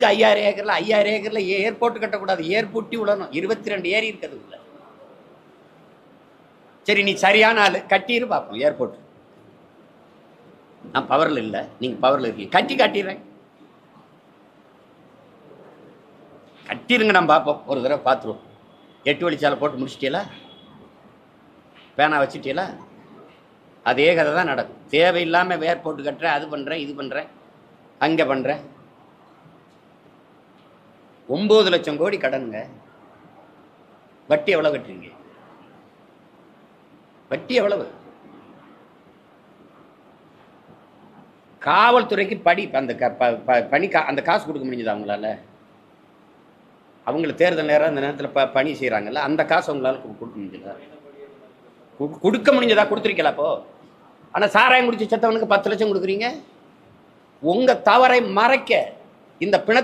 விற்று 5000 ஏக்கரில் ஏர்போர்ட் கட்டக்கூடாது, ஏர்போர்ட்டி விடணும். 22 ஏரி இருக்குது உள்ள. சரி, நீ சரியான ஆள், கட்டிடு பார்ப்போம் ஏர்போர்ட். நான் பவரில் இல்லை, நீங்கள் பவரில் இருக்கீங்க, காட்டிடுறேன். கட்டிடுங்க, நம்ம பார்ப்போம். ஒரு தடவை பார்த்துருவோம். 8 வழிச்சாலை போட்டு முடிச்சிட்டீங்களா? பேனா வச்சுட்டீங்களா? அதே கதை தான் நடக்கும். தேவையில்லாமல் ஏர்போர்ட் கட்டுறேன், அது பண்ணுறேன், இது பண்ணுறேன், அங்கே பண்ணுறேன். 9 லட்சம் கோடி கடனுங்க. வட்டி எவ்வளோ கட்டுறீங்க? வட்டி எவ்வளவு? காவல்துறைக்கு படி அந்த பணி அந்த காசு கொடுக்க முடிஞ்சது அவங்களால? அவங்களுக்கு தேர்தல் நேரம் அந்த நேரத்தில் பணி செய்கிறாங்கல்ல, அந்த காசு அவங்களால கொடுக்க முடிஞ்சதா? கொடுக்க முடிஞ்சதா? கொடுத்துருக்கல அப்போ. ஆனால் சாராயம் குடிச்சு செத்தவனுக்கு 10 லட்சம் கொடுக்குறீங்க. உங்கள் தவறை மறைக்க இந்த பிணத்தை